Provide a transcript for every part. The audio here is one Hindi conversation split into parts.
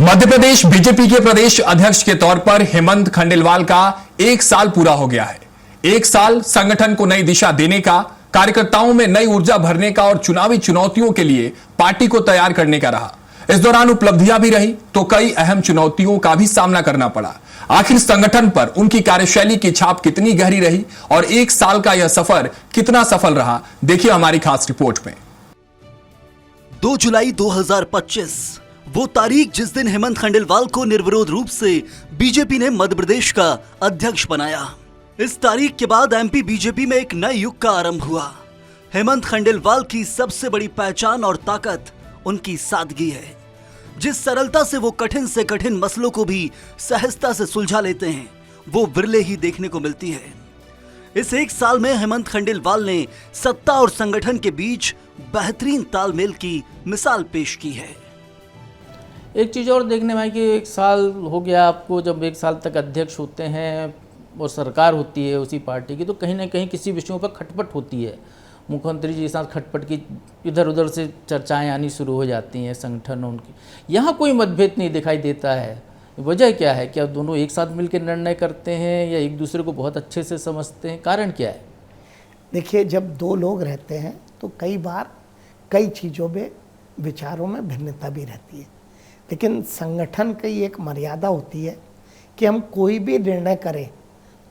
मध्य प्रदेश बीजेपी के प्रदेश अध्यक्ष के तौर पर हेमंत खंडेलवाल का 1 साल पूरा हो गया है। 1 साल संगठन को नई दिशा देने का, कार्यकर्ताओं में नई ऊर्जा भरने का और चुनावी चुनौतियों के लिए पार्टी को तैयार करने का रहा। इस दौरान उपलब्धियां भी रही तो कई अहम चुनौतियों का भी सामना करना पड़ा। आखिर संगठन पर उनकी कार्यशैली की छाप कितनी गहरी रही और 1 साल का यह सफर कितना सफल रहा, देखिए हमारी खास रिपोर्ट में। 2 जुलाई 2025 वो तारीख जिस दिन हेमंत खंडेलवाल को निर्विरोध रूप से बीजेपी ने मध्य प्रदेश का अध्यक्ष बनाया। इस तारीख के बाद एमपी बीजेपी में एक नए युग का आरंभ हुआ। हेमंत खंडेलवाल की सबसे बड़ी पहचान और ताकत उनकी सादगी है। जिस सरलता से वो कठिन से कठिन मसलों को भी सहजता से सुलझा लेते हैं, वो विरले ही देखने को मिलती है। इस 1 साल में हेमंत खंडेलवाल ने सत्ता और संगठन के बीच बेहतरीन तालमेल की मिसाल पेश की है। एक चीज़ और देखने में आई कि 1 साल हो गया आपको, जब 1 साल तक अध्यक्ष होते हैं और सरकार होती है उसी पार्टी की, तो कहीं ना कहीं किसी विषयों पर खटपट होती है। मुख्यमंत्री जी के साथ खटपट की इधर उधर से चर्चाएं आनी शुरू हो जाती हैं संगठन उनकी। यहाँ कोई मतभेद नहीं दिखाई देता है। वजह क्या है? क्या दोनों एक साथ मिलकर निर्णय करते हैं या एक दूसरे को बहुत अच्छे से समझते हैं? कारण क्या है? देखिए, जब 2 लोग रहते हैं तो कई बार कई चीज़ों में विचारों में भिन्नता भी रहती है, लेकिन संगठन की एक मर्यादा होती है कि हम कोई भी निर्णय करें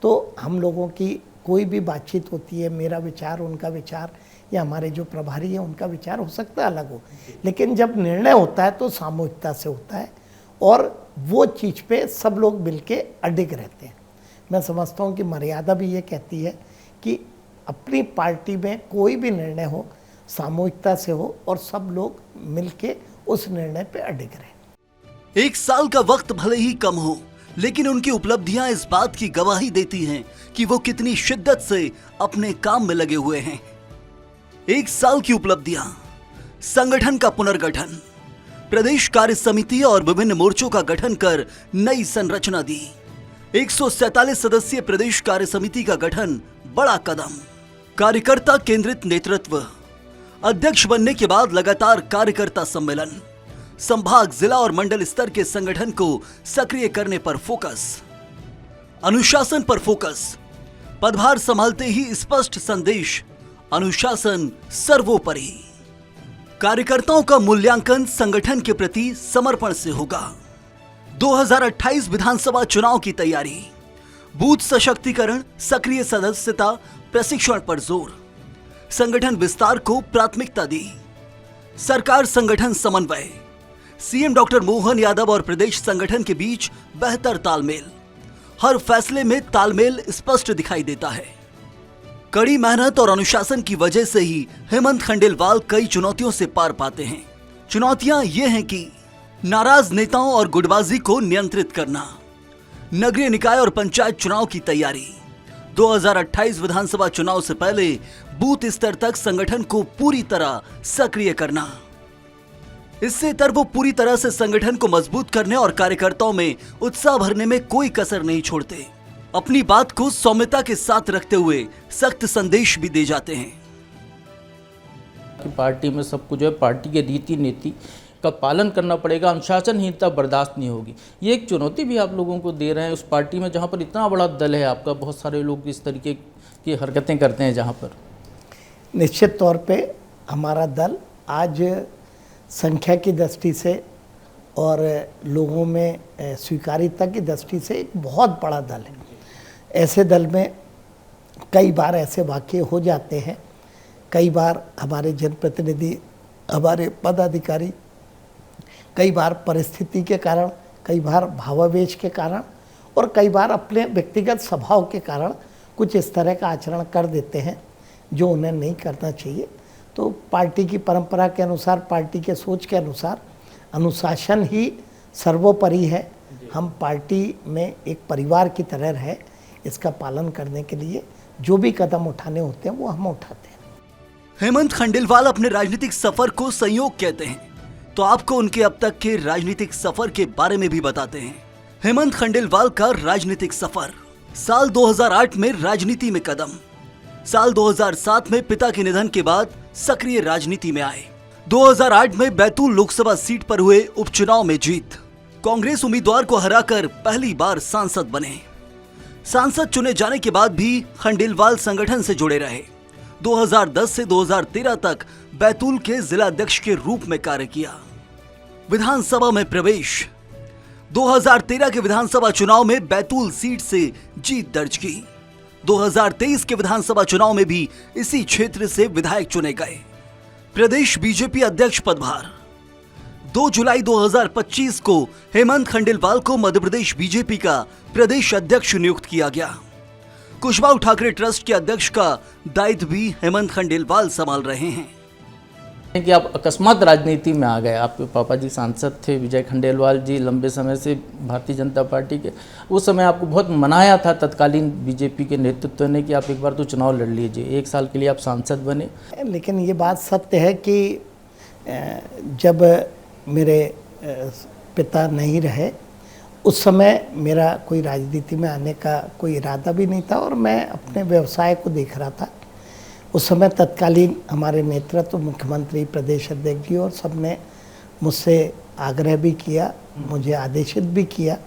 तो हम लोगों की कोई भी बातचीत होती है, मेरा विचार उनका विचार या हमारे जो प्रभारी हैं उनका विचार हो सकता है अलग हो, लेकिन जब निर्णय होता है तो सामूहिकता से होता है और वो चीज़ पे सब लोग मिलके अडिग रहते हैं। मैं समझता हूँ कि मर्यादा भी ये कहती है कि अपनी पार्टी में कोई भी निर्णय हो सामूहिकता से हो और सब लोग मिलके उस निर्णय पे अडिग रहें। 1 साल का वक्त भले ही कम हो, लेकिन उनकी उपलब्धियां इस बात की गवाही देती हैं कि वो कितनी शिद्दत से अपने काम में लगे हुए हैं। 1 साल की उपलब्धियां: संगठन का पुनर्गठन, प्रदेश कार्य समिति और विभिन्न मोर्चों का गठन कर नई संरचना दी, 147 सदस्यीय प्रदेश कार्य समिति का गठन बड़ा कदम, कार्यकर्ता केंद्रित नेतृत्व, अध्यक्ष बनने के बाद लगातार कार्यकर्ता सम्मेलन, संभाग, जिला और मंडल स्तर के संगठन को सक्रिय करने पर फोकस, अनुशासन पर फोकस, पदभार संभालते ही स्पष्ट संदेश, अनुशासन सर्वोपरि, कार्यकर्ताओं का मूल्यांकन संगठन के प्रति समर्पण से होगा, 2028 विधानसभा चुनाव की तैयारी, बूथ सशक्तिकरण, सक्रिय सदस्यता, प्रशिक्षण पर जोर, संगठन विस्तार को प्राथमिकता दी, सरकार संगठन समन्वय, सीएम डॉक्टर मोहन यादव और प्रदेश संगठन के बीच बेहतर तालमेल, हर फैसले में तालमेल स्पष्ट दिखाई देता है। कड़ी मेहनत और अनुशासन की वजह से ही हेमंत खंडेलवाल कई चुनौतियों से पार पाते हैं। चुनौतियां ये हैं कि नाराज नेताओं और गुटबाजी को नियंत्रित करना, नगरीय निकाय और पंचायत चुनाव की तैयारी, 2028 विधानसभा चुनाव से पहले बूथ स्तर तक संगठन को पूरी तरह सक्रिय करना। इससे इतर वो पूरी तरह से संगठन को मजबूत करने और कार्यकर्ताओं में उत्साह भरने में कोई कसर नहीं छोड़ते। अपनी बात को सौम्यता के साथ रखते हुए सख्त संदेश भी दे जाते हैं कि पार्टी में सब कुछ है, पार्टी के रीति नीति का पालन करना पड़ेगा, अनुशासनहीनता बर्दाश्त नहीं होगी। ये एक चुनौती भी आप लोगों को दे रहे हैं उस पार्टी में जहाँ पर इतना बड़ा दल है आपका, बहुत सारे लोग इस तरीके की हरकतें करते हैं जहाँ पर। निश्चित तौर पे हमारा दल आज संख्या की दृष्टि से और लोगों में स्वीकार्यता की दृष्टि से एक बहुत बड़ा दल है। ऐसे दल में कई बार ऐसे वाक़ये हो जाते हैं, कई बार हमारे जनप्रतिनिधि, हमारे पदाधिकारी कई बार परिस्थिति के कारण, कई बार भावावेश के कारण और कई बार अपने व्यक्तिगत स्वभाव के कारण कुछ इस तरह का आचरण कर देते हैं जो उन्हें नहीं करना चाहिए। तो पार्टी की परंपरा के अनुसार, पार्टी के सोच के अनुसार अनुशासन ही सर्वोपरि है। हम पार्टी में एक परिवार की तरह रहे, इसका पालन करने के लिए जो भी कदम उठाने होते हैं वो हम उठाते हैं। हेमंत खंडेलवाल अपने राजनीतिक सफर को संयोग कहते हैं, तो आपको उनके अब तक के राजनीतिक सफर के बारे में भी बताते हैं। हेमंत खंडेलवाल का राजनीतिक सफर: साल 2008 में राजनीति में कदम, साल 2007 में पिता के निधन के बाद सक्रिय राजनीति में आए, 2008 में बैतूल लोकसभा सीट पर हुए उपचुनाव में जीत, कांग्रेस उम्मीदवार को हराकर पहली बार सांसद बने। सांसद चुने जाने के बाद भी खंडेलवाल संगठन से जुड़े रहे। 2010 से 2013 तक बैतूल के जिला अध्यक्ष के रूप में कार्य किया। विधानसभा में प्रवेश। 2013 के विधानसभा चुनाव में बैतूल सीट से जीत दर्ज की। 2023 के विधानसभा चुनाव में भी इसी क्षेत्र से विधायक चुने गए। प्रदेश बीजेपी अध्यक्ष पदभार। 2 जुलाई 2025 को हेमंत खंडेलवाल को मध्य प्रदेश बीजेपी का प्रदेश अध्यक्ष नियुक्त किया गया। कुशवाहा ठाकरे ट्रस्ट के अध्यक्ष का दायित्व भी हेमंत खंडेलवाल संभाल रहे हैं। कि आप अकस्मात राजनीति में आ गए। आपके पापा जी सांसद थे, विजय खंडेलवाल जी लंबे समय से भारतीय जनता पार्टी के। उस समय आपको बहुत मनाया था तत्कालीन बीजेपी के नेतृत्व ने कि आप एक बार तो चुनाव लड़ लीजिए। 1 साल के लिए आप सांसद बने। लेकिन ये बात सत्य है कि जब मेरे पिता नहीं रहे उस समय मेरा कोई राजनीति में आने का कोई इरादा भी नहीं था और मैं अपने व्यवसाय को देख रहा था। उस समय तत्कालीन हमारे नेतृत्व मुख्यमंत्री, प्रदेश अध्यक्ष जी और सबने मुझसे आग्रह भी किया, मुझे आदेशित भी किया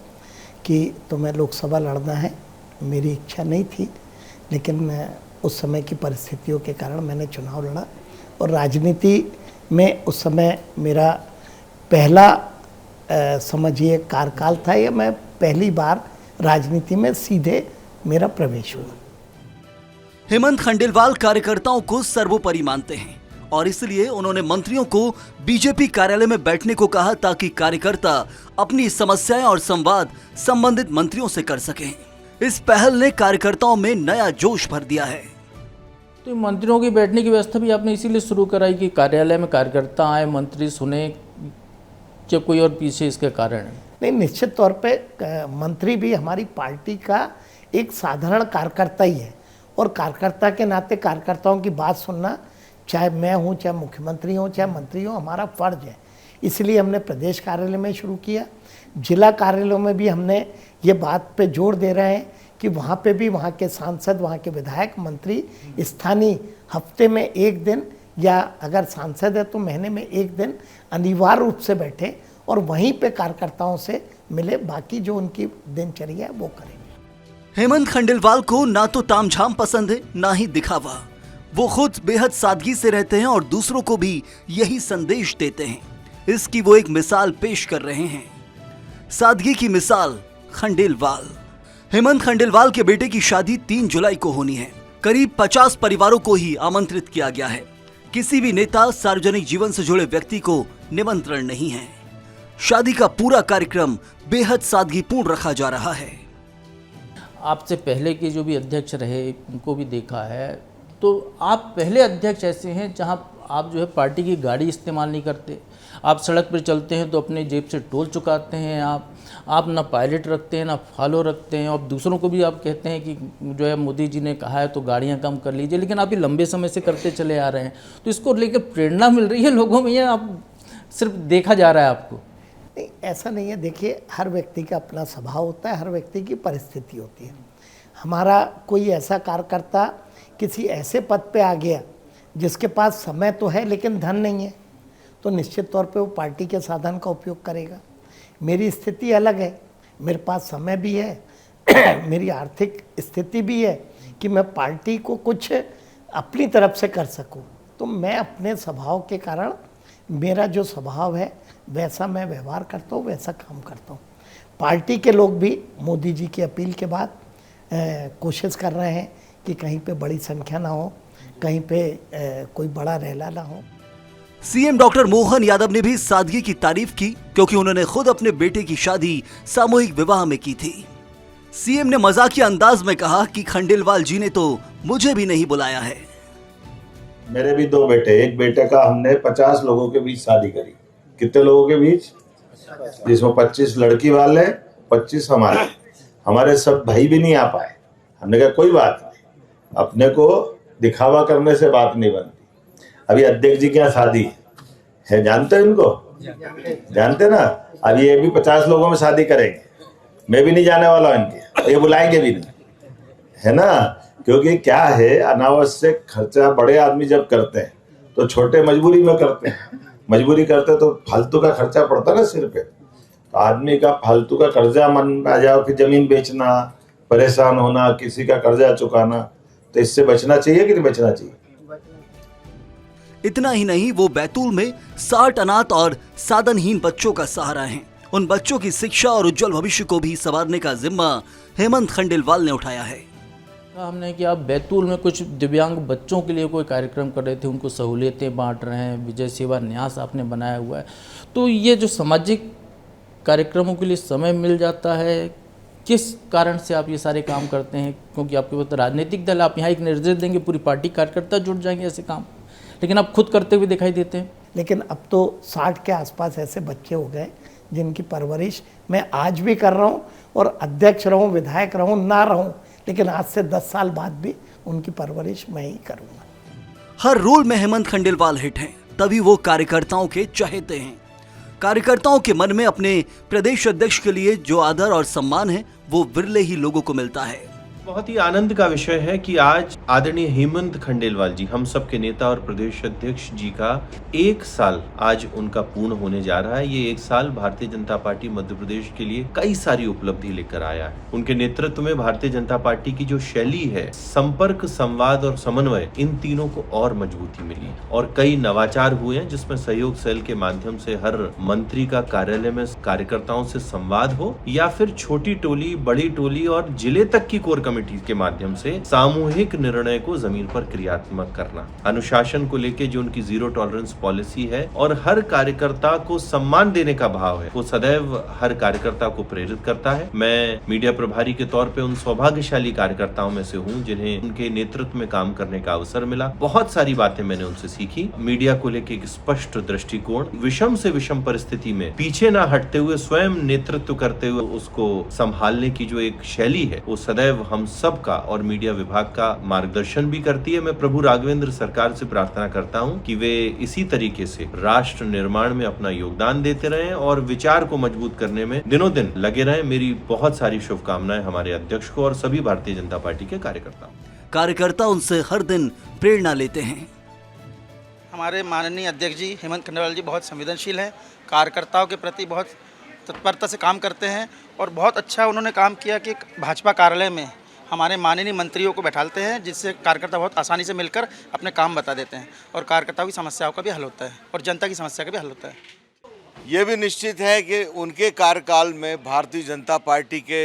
कि तुम्हें लोकसभा लड़ना है। मेरी इच्छा नहीं थी, लेकिन उस समय की परिस्थितियों के कारण मैंने चुनाव लड़ा और राजनीति में उस समय मेरा पहला समझिए कार्यकाल था। या मैं पहली बार राजनीति में सीधे मेरा प्रवेश हुआ। हेमंत खंडेलवाल कार्यकर्ताओं को सर्वोपरि मानते हैं और इसलिए उन्होंने मंत्रियों को बीजेपी कार्यालय में बैठने को कहा ताकि कार्यकर्ता अपनी समस्याएं और संवाद संबंधित मंत्रियों से कर सकें। इस पहल ने कार्यकर्ताओं में नया जोश भर दिया है। तो मंत्रियों की बैठने की व्यवस्था भी आपने इसीलिए शुरू कराई कि कार्यालय में कार्यकर्ता आए, मंत्री सुने, जब कोई और पीछे इसके कारण है? नहीं, निश्चित तौर पे मंत्री भी हमारी पार्टी का एक साधारण कार्यकर्ता ही है और कार्यकर्ता के नाते कार्यकर्ताओं की बात सुनना, चाहे मैं हूँ, चाहे मुख्यमंत्री हो, चाहे मंत्री हो, हमारा फर्ज है। इसलिए हमने प्रदेश कार्यालय में शुरू किया। जिला कार्यालयों में भी हमने ये बात पे जोर दे रहे हैं कि वहाँ पे भी वहाँ के सांसद, वहाँ के विधायक, मंत्री स्थानीय हफ्ते में 1 दिन या अगर सांसद है तो महीने में 1 दिन अनिवार्य रूप से बैठे और वहीं पे कार्यकर्ताओं से मिले। बाकी जो उनकी दिनचर्या है वो करेंगे। हेमंत खंडेलवाल को ना तो तामझाम पसंद है, ना ही दिखावा। वो खुद बेहद सादगी से रहते हैं और दूसरों को भी यही संदेश देते हैं। इसकी वो एक मिसाल पेश कर रहे हैं। सादगी की मिसाल खंडेलवाल। हेमंत खंडेलवाल के बेटे की शादी 3 जुलाई को होनी है। करीब 50 परिवारों को ही आमंत्रित किया गया है। किसी भी नेता, सार्वजनिक जीवन से जुड़े व्यक्ति को निमंत्रण नहीं है। शादी का पूरा कार्यक्रम बेहद सादगीपूर्ण रखा जा रहा है। आपसे पहले के जो भी अध्यक्ष रहे उनको भी देखा है, तो आप पहले अध्यक्ष ऐसे हैं जहां आप जो है पार्टी की गाड़ी इस्तेमाल नहीं करते। आप सड़क पर चलते हैं तो अपने जेब से टोल चुकाते हैं। आप ना पायलट रखते हैं, ना फॉलो रखते हैं और दूसरों को भी आप कहते हैं कि जो है मोदी जी ने कहा है तो गाड़ियां कम कर लीजिए, लेकिन आप ये लंबे समय से करते चले आ रहे हैं। तो इसको लेकर प्रेरणा मिल रही है लोगों में या आप सिर्फ देखा जा रहा है आपको? नहीं, ऐसा नहीं है। देखिए, हर व्यक्ति का अपना स्वभाव होता है, हर व्यक्ति की परिस्थिति होती है। हमारा कोई ऐसा कार्यकर्ता किसी ऐसे पद पे आ गया जिसके पास समय तो है लेकिन धन नहीं है, तो निश्चित तौर पे वो पार्टी के साधन का उपयोग करेगा। मेरी स्थिति अलग है, मेरे पास समय भी है मेरी आर्थिक स्थिति भी है कि मैं पार्टी को कुछ अपनी तरफ से कर सकूं। तो मैं अपने स्वभाव के कारण, मेरा जो स्वभाव है वैसा मैं व्यवहार करता हूँ, वैसा काम करता हूँ। पार्टी के लोग भी मोदी जी की अपील के बाद कोशिश कर रहे हैं कि कहीं पे बड़ी संख्या ना हो, कहीं पे कोई बड़ा रैला ना हो। सीएम डॉक्टर मोहन यादव ने भी सादगी की तारीफ की क्योंकि उन्होंने खुद अपने बेटे की शादी सामूहिक विवाह में की थी। सीएम ने मजाकिया अंदाज में कहा कि खंडेलवाल जी ने तो मुझे भी नहीं बुलाया है। मेरे भी 2 बेटे, एक बेटे का हमने 50 लोगों के बीच शादी करी। कितने लोगों के बीच? जिसमें 25 लड़की वाले, 25 हमारे सब भाई भी नहीं आ पाए। हमने कहा कोई बात नहीं, अपने को दिखावा करने से बात नहीं बनती। अभी अध्यक्ष जी क्या शादी है, जानते हैं इनको? जानते ना? अब ये भी 50 लोगों में शादी करेंगे। मैं भी नहीं जाने वाला इनके, ये बुलाएंगे भी नहीं, है ना? क्योंकि क्या है, अनावश्यक खर्चा बड़े आदमी जब करते हैं तो छोटे मजबूरी में करते हैं। मजबूरी करते तो फालतू का खर्चा पड़ता ना सिर पे। आदमी का फालतू का कर्जा मन में आ जाओ, फिर जमीन बेचना, परेशान होना, किसी का कर्जा चुकाना, तो इससे बचना चाहिए कि नहीं बचना चाहिए? इतना ही नहीं, वो बैतूल में 60 अनाथ और साधनहीन बच्चों का सहारा हैं। उन बच्चों की शिक्षा और उज्जवल भविष्य को भी संवारने का जिम्मा हेमंत खंडेलवाल ने उठाया है। कहा हमने कि आप बैतूल में कुछ दिव्यांग बच्चों के लिए कोई कार्यक्रम कर रहे थे, उनको सहूलियतें बांट रहे हैं, विजय सेवा न्यास आपने बनाया हुआ है। तो ये जो सामाजिक कार्यक्रमों के लिए समय मिल जाता है, किस कारण से आप ये सारे काम करते हैं? क्योंकि आपके पास राजनीतिक दल, आप यहाँ एक निर्देश देंगे, पूरी पार्टी कार्यकर्ता जुट जाएंगे ऐसे काम, लेकिन आप खुद करते हुए दिखाई देते हैं। लेकिन अब तो 60 के आसपास ऐसे बच्चे हो गए जिनकी परवरिश मैं आज भी कर रहा हूँ, और अध्यक्ष रहूँ, विधायक रहूँ, ना रहूँ, लेकिन आज से 10 साल बाद भी उनकी परवरिश मैं ही करूँगा। हर रोल में हेमंत खंडेलवाल हिट हैं, तभी वो कार्यकर्ताओं के चहेते हैं। कार्यकर्ताओं के मन में अपने प्रदेश अध्यक्ष के लिए जो आदर और सम्मान है, वो विरले ही लोगों को मिलता है। बहुत ही आनंद का विषय है कि आज आदरणीय हेमंत खंडेलवाल जी, हम सब के नेता और प्रदेश अध्यक्ष जी का 1 साल आज उनका पूर्ण होने जा रहा है। ये 1 साल भारतीय जनता पार्टी मध्य प्रदेश के लिए कई सारी उपलब्धि लेकर आया है। उनके नेतृत्व में भारतीय जनता पार्टी की जो शैली है, संपर्क, संवाद और समन्वय, इन तीनों को और मजबूती मिली और कई नवाचार हुए हैं, जिसमें सहयोग सेल के माध्यम से हर मंत्री का कार्यालय में कार्यकर्ताओं से संवाद हो, या फिर छोटी टोली, बड़ी टोली और जिले तक की कोर कमेटी के माध्यम से सामूहिक निर्णय को जमीन पर क्रियात्मक करना। अनुशासन को लेके जो उनकी जीरो टॉलरेंस पॉलिसी है और हर कार्यकर्ता को सम्मान देने का भाव है, वो सदैव हर कार्यकर्ता को प्रेरित करता है। मैं मीडिया प्रभारी के तौर पे उन सौभाग्यशाली कार्यकर्ताओं में से हूँ जिन्हें उनके नेतृत्व में काम करने का अवसर मिला। बहुत सारी बातें मैंने उनसे सीखी। मीडिया को लेके एक स्पष्ट दृष्टिकोण, विषम से विषम परिस्थिति में पीछे ना हटते हुए स्वयं नेतृत्व करते हुए उसको संभालने की जो एक शैली है, वो सदैव हम सबका और मीडिया विभाग का मार्गदर्शन भी करती है। मैं प्रभु राघवेंद्र सरकार से प्रार्थना करता हूं कि वे इसी तरीके से राष्ट्र निर्माण में अपना योगदान देते रहें और विचार को मजबूत करने में दिनों दिन लगे रहें। मेरी बहुत सारी शुभकामनाएं हमारे अध्यक्ष को और सभी भारतीय जनता पार्टी के कार्यकर्ताओं। कार्यकर्ता उनसे हर दिन प्रेरणा लेते हैं। हमारे माननीय अध्यक्ष जी हेमंत खंडेलवाल जी बहुत संवेदनशील हैं, कार्यकर्ताओं के प्रति बहुत तत्परता से काम करते हैं, और बहुत अच्छा उन्होंने काम किया कि भाजपा कार्यालय में हमारे माननीय मंत्रियों को बैठालते हैं, जिससे कार्यकर्ता बहुत आसानी से मिलकर अपने काम बता देते हैं और कार्यकर्ताओं की समस्याओं का भी हल होता है और जनता की समस्या का भी हल होता है। ये भी निश्चित है कि उनके कार्यकाल में भारतीय जनता पार्टी के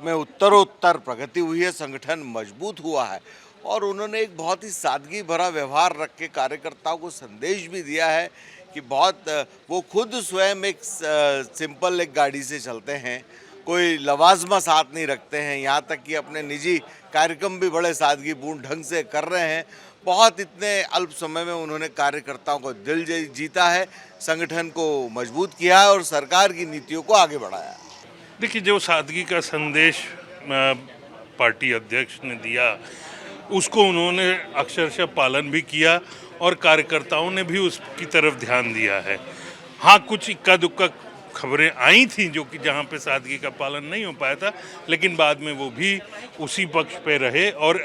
में उत्तरोत्तर प्रगति हुई है, संगठन मजबूत हुआ है, और उन्होंने एक बहुत ही सादगी भरा व्यवहार रख के कार्यकर्ताओं को संदेश भी दिया है कि वो खुद स्वयं एक सिंपल एक गाड़ी से चलते हैं, कोई लवाजमा साथ नहीं रखते हैं, यहाँ तक कि अपने निजी कार्यक्रम भी बड़े सादगीपूर्ण ढंग से कर रहे हैं। बहुत इतने अल्प समय में उन्होंने कार्यकर्ताओं को दिल जीता है, संगठन को मजबूत किया है और सरकार की नीतियों को आगे बढ़ाया है। देखिए, जो सादगी का संदेश पार्टी अध्यक्ष ने दिया, उसको उन्होंने अक्षरशः पालन भी किया और कार्यकर्ताओं ने भी उसकी तरफ ध्यान दिया है। हाँ, कुछ इक्का दुक्का खबरें आई थी जो कि जहाँ पे सादगी का पालन नहीं हो पाया था, लेकिन बाद में वो भी उसी पक्ष पे रहे और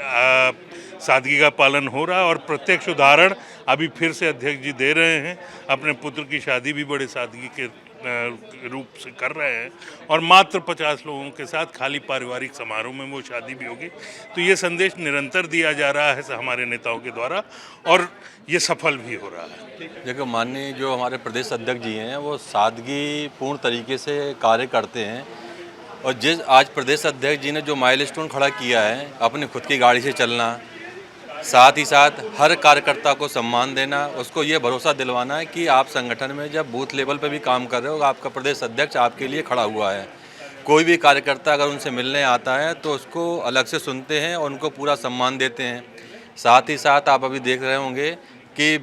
सादगी का पालन हो रहा है। और प्रत्यक्ष उदाहरण अभी फिर से अध्यक्ष जी दे रहे हैं, अपने पुत्र की शादी भी बड़े सादगी के रूप से कर रहे हैं और मात्र 50 लोगों के साथ खाली पारिवारिक समारोह में वो शादी भी होगी। तो ये संदेश निरंतर दिया जा रहा है हमारे नेताओं के द्वारा और ये सफल भी हो रहा है। देखो, माननीय जो हमारे प्रदेश अध्यक्ष जी हैं वो सादगी पूर्ण तरीके से कार्य करते हैं, और जिस आज प्रदेश अध्यक्ष जी ने जो माइलस्टोन खड़ा किया है, अपनी खुद की गाड़ी से चलना, साथ ही साथ हर कार्यकर्ता को सम्मान देना, उसको ये भरोसा दिलवाना है कि आप संगठन में जब बूथ लेवल पे भी काम कर रहे हो, आपका प्रदेश अध्यक्ष आपके लिए खड़ा हुआ है। कोई भी कार्यकर्ता अगर उनसे मिलने आता है तो उसको अलग से सुनते हैं और उनको पूरा सम्मान देते हैं। साथ ही साथ आप अभी देख रहे होंगे कि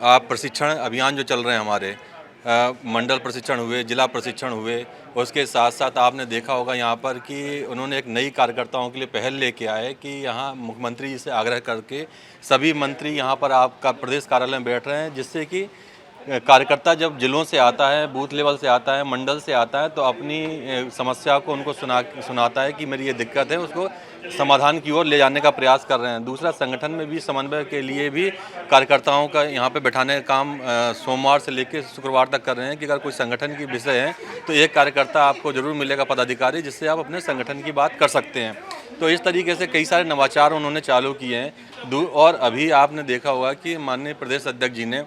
आप प्रशिक्षण अभियान जो चल रहे हैं हमारे, मंडल प्रशिक्षण हुए, जिला प्रशिक्षण हुए, उसके साथ साथ आपने देखा होगा यहाँ पर कि उन्होंने एक नई कार्यकर्ताओं के लिए पहल लेके आए कि यहाँ मुख्यमंत्री जी से आग्रह करके सभी मंत्री यहाँ पर आपका प्रदेश कार्यालय में बैठ रहे हैं, जिससे कि कार्यकर्ता जब जिलों से आता है, बूथ लेवल से आता है, मंडल से आता है, तो अपनी समस्या को उनको सुनाता है कि मेरी ये दिक्कत है, उसको समाधान की ओर ले जाने का प्रयास कर रहे हैं। दूसरा, संगठन में भी समन्वय के लिए भी कार्यकर्ताओं का यहाँ पे बैठाने का काम सोमवार से लेकर शुक्रवार तक कर रहे हैं कि अगर कोई संगठन की विषय है तो एक कार्यकर्ता आपको जरूर मिलेगा, पदाधिकारी, जिससे आप अपने संगठन की बात कर सकते हैं। तो इस तरीके से कई सारे नवाचार उन्होंने चालू किए हैं। और अभी आपने देखा होगा कि माननीय प्रदेश अध्यक्ष जी ने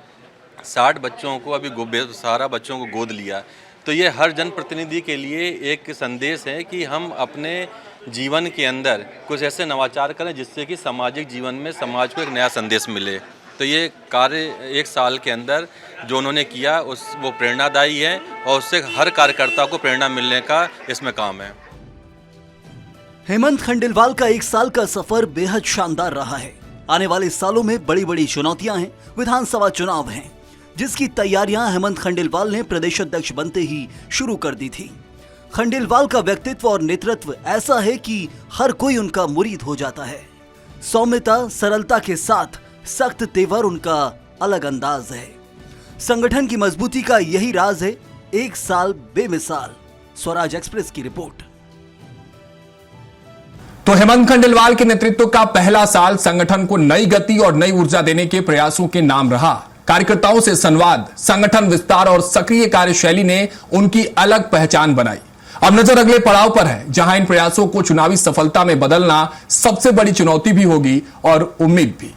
60 बच्चों को अभी बेसहारा बच्चों को गोद लिया। तो ये हर जनप्रतिनिधि के लिए एक संदेश है कि हम अपने जीवन के अंदर कुछ ऐसे नवाचार करें जिससे कि सामाजिक जीवन में समाज को एक नया संदेश मिले। तो ये कार्य 1 साल के अंदर जो उन्होंने किया वो प्रेरणादायी है और उससे हर कार्यकर्ता को प्रेरणा मिलने का इसमें काम है। हेमंत खंडेलवाल का 1 साल का सफर बेहद शानदार रहा है। आने वाले सालों में बड़ी बड़ी चुनौतियां हैं। विधानसभा चुनाव हैं, जिसकी तैयारियां हेमंत खंडेलवाल ने प्रदेश अध्यक्ष बनते ही शुरू कर दी थी। खंडेलवाल का व्यक्तित्व और नेतृत्व ऐसा है कि हर कोई उनका मुरीद हो जाता है। सौम्यता, सरलता के साथ सख्त तेवर उनका अलग अंदाज है। संगठन की मजबूती का यही राज है। 1 साल बेमिसाल। स्वराज एक्सप्रेस की रिपोर्ट। तो हेमंत खंडेलवाल के नेतृत्व का पहला साल संगठन को नई गति और नई ऊर्जा देने के प्रयासों के नाम रहा। कार्यकर्ताओं से संवाद, संगठन विस्तार और सक्रिय कार्यशैली ने उनकी अलग पहचान बनाई। अब नजर अगले पड़ाव पर है, जहां इन प्रयासों को चुनावी सफलता में बदलना सबसे बड़ी चुनौती भी होगी और उम्मीद भी।